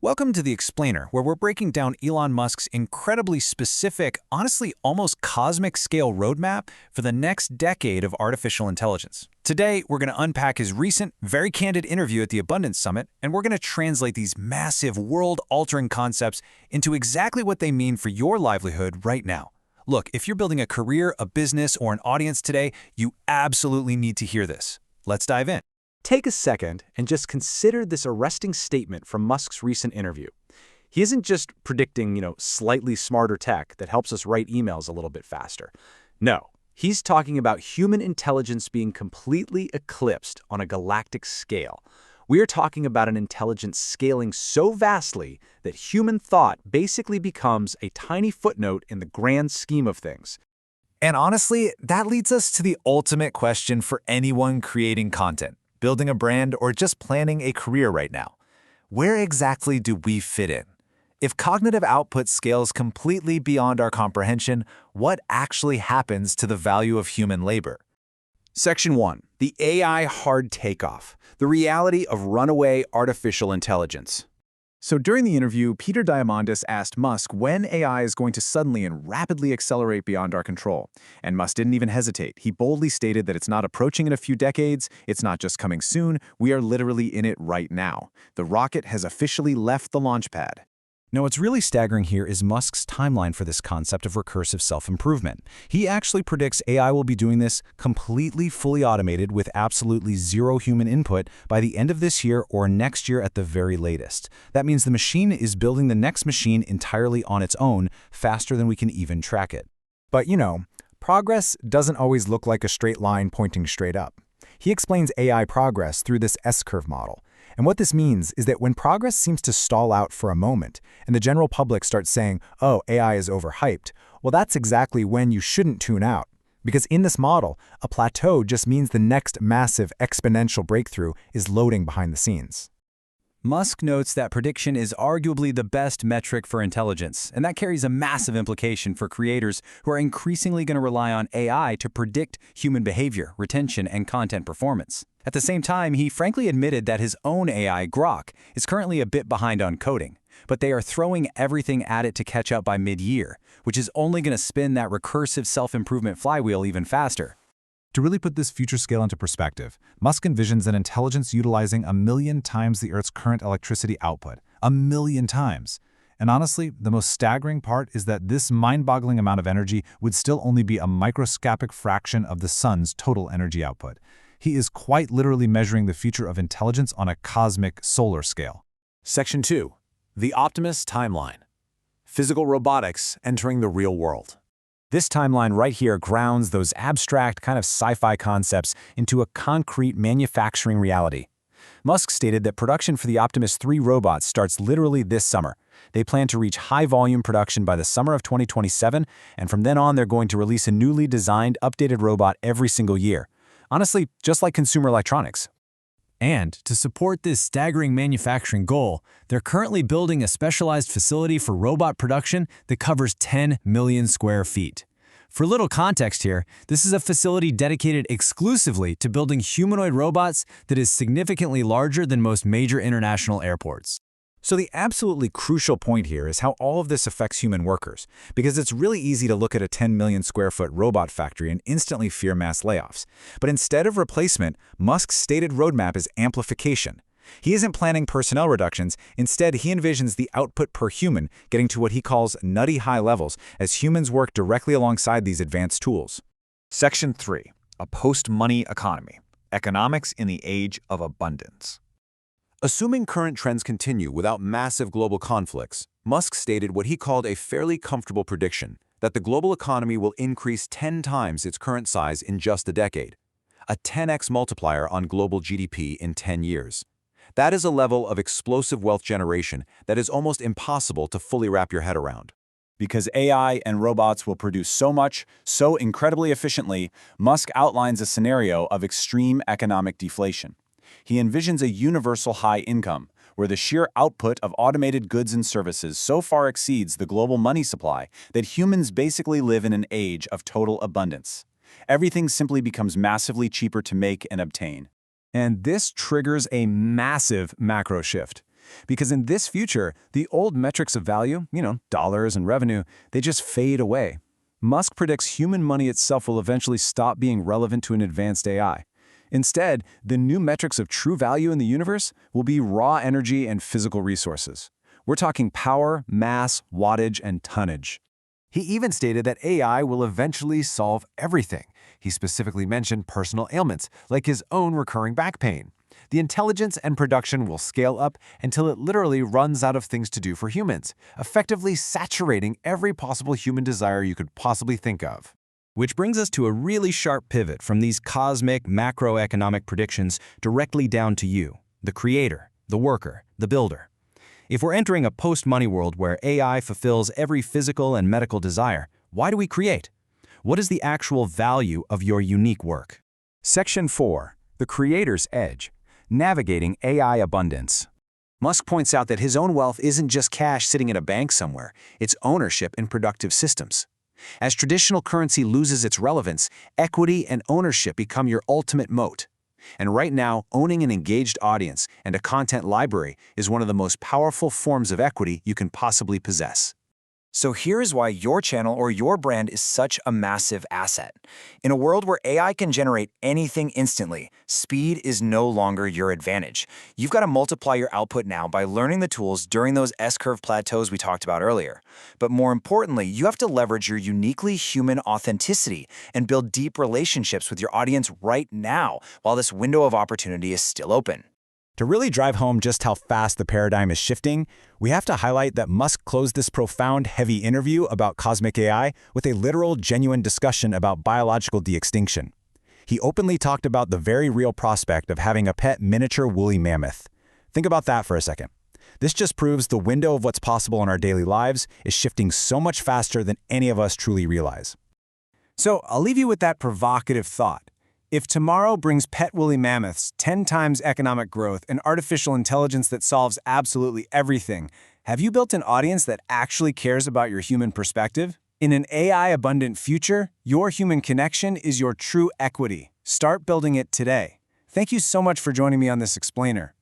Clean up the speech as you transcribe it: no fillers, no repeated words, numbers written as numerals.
Welcome to The Explainer, where we're breaking down Elon Musk's incredibly specific, honestly almost cosmic scale roadmap for the next decade of artificial intelligence. Today, we're going to unpack his recent, very candid interview at the Abundance Summit, and we're going to translate these massive, world-altering concepts into exactly what they mean for your livelihood right now. Look, if you're building a career, a business, or an audience today, you absolutely need to hear this. Let's dive in. Take a second and just consider this arresting statement from Musk's recent interview. He isn't just predicting, slightly smarter tech that helps us write emails a little bit faster. No, he's talking about human intelligence being completely eclipsed on a galactic scale. We are talking about an intelligence scaling so vastly that human thought basically becomes a tiny footnote in the grand scheme of things. And honestly, that leads us to the ultimate question for anyone creating content, building a brand, or just planning a career right now. Where exactly do we fit in? If cognitive output scales completely beyond our comprehension, what actually happens to the value of human labor? Section 1. The AI hard takeoff. The reality of runaway artificial intelligence. So during the interview, Peter Diamandis asked Musk when AI is going to suddenly and rapidly accelerate beyond our control. And Musk didn't even hesitate. He boldly stated that it's not approaching in a few decades, it's not just coming soon, we are literally in it right now. The rocket has officially left the launch pad. Now, what's really staggering here is Musk's timeline for this concept of recursive self-improvement. He actually predicts AI will be doing this completely fully automated with absolutely zero human input by the end of this year or next year at the very latest. That means the machine is building the next machine entirely on its own, faster than we can even track it. But progress doesn't always look like a straight line pointing straight up. He explains AI progress through this S-curve model. And what this means is that when progress seems to stall out for a moment, and the general public starts saying, oh, AI is overhyped, well, that's exactly when you shouldn't tune out. Because in this model, a plateau just means the next massive exponential breakthrough is loading behind the scenes. Musk notes that prediction is arguably the best metric for intelligence, and that carries a massive implication for creators who are increasingly going to rely on AI to predict human behavior, retention, and content performance. At the same time, he frankly admitted that his own AI, Grok, is currently a bit behind on coding, but they are throwing everything at it to catch up by mid-year, which is only going to spin that recursive self-improvement flywheel even faster. To really put this future scale into perspective, Musk envisions an intelligence utilizing 1,000,000 times the Earth's current electricity output. 1,000,000 times. And honestly, the most staggering part is that this mind-boggling amount of energy would still only be a microscopic fraction of the sun's total energy output. He is quite literally measuring the future of intelligence on a cosmic solar scale. Section 2. The Optimus timeline. Physical robotics entering the real world. This timeline right here grounds those abstract kind of sci-fi concepts into a concrete manufacturing reality. Musk stated that production for the Optimus 3 robots starts literally this summer. They plan to reach high-volume production by the summer of 2027, and from then on they're going to release a newly designed, updated robot every single year. Honestly, just like consumer electronics. And to support this staggering manufacturing goal, they're currently building a specialized facility for robot production that covers 10 million square feet. For little context here, this is a facility dedicated exclusively to building humanoid robots that is significantly larger than most major international airports. So the absolutely crucial point here is how all of this affects human workers, because it's really easy to look at a 10 million square foot robot factory and instantly fear mass layoffs. But instead of replacement, Musk's stated roadmap is amplification. He isn't planning personnel reductions. Instead, he envisions the output per human getting to what he calls nutty high levels as humans work directly alongside these advanced tools. Section 3. A post-money economy. Economics in the age of abundance. Assuming current trends continue without massive global conflicts, Musk stated what he called a fairly comfortable prediction that the global economy will increase 10 times its current size in just a decade, a 10x multiplier on global GDP in 10 years. That is a level of explosive wealth generation that is almost impossible to fully wrap your head around. Because AI and robots will produce so much, so incredibly efficiently, Musk outlines a scenario of extreme economic deflation. He envisions a universal high income, where the sheer output of automated goods and services so far exceeds the global money supply that humans basically live in an age of total abundance. Everything simply becomes massively cheaper to make and obtain. And this triggers a massive macro shift. Because in this future, the old metrics of value, dollars and revenue, they just fade away. Musk predicts human money itself will eventually stop being relevant to an advanced AI. Instead, the new metrics of true value in the universe will be raw energy and physical resources. We're talking power, mass, wattage, and tonnage. He even stated that AI will eventually solve everything. He specifically mentioned personal ailments, like his own recurring back pain. The intelligence and production will scale up until it literally runs out of things to do for humans, effectively saturating every possible human desire you could possibly think of. Which brings us to a really sharp pivot from these cosmic macroeconomic predictions directly down to you, the creator, the worker, the builder. If we're entering a post-money world where AI fulfills every physical and medical desire, why do we create? What is the actual value of your unique work? Section 4. The Creator's Edge. Navigating AI Abundance. Musk points out that his own wealth isn't just cash sitting in a bank somewhere, it's ownership in productive systems. As traditional currency loses its relevance, equity and ownership become your ultimate moat. And right now, owning an engaged audience and a content library is one of the most powerful forms of equity you can possibly possess. So here is why your channel or your brand is such a massive asset. In a world where AI can generate anything instantly, speed is no longer your advantage. You've got to multiply your output now by learning the tools during those S-curve plateaus we talked about earlier. But more importantly, you have to leverage your uniquely human authenticity and build deep relationships with your audience right now while this window of opportunity is still open. To really drive home just how fast the paradigm is shifting, we have to highlight that Musk closed this profound, heavy interview about cosmic AI with a literal, genuine discussion about biological de-extinction. He openly talked about the very real prospect of having a pet miniature woolly mammoth. Think about that for a second. This just proves the window of what's possible in our daily lives is shifting so much faster than any of us truly realize. So I'll leave you with that provocative thought. If tomorrow brings pet woolly mammoths, 10 times economic growth, and artificial intelligence that solves absolutely everything, have you built an audience that actually cares about your human perspective? In an AI-abundant future, your human connection is your true equity. Start building it today. Thank you so much for joining me on this explainer.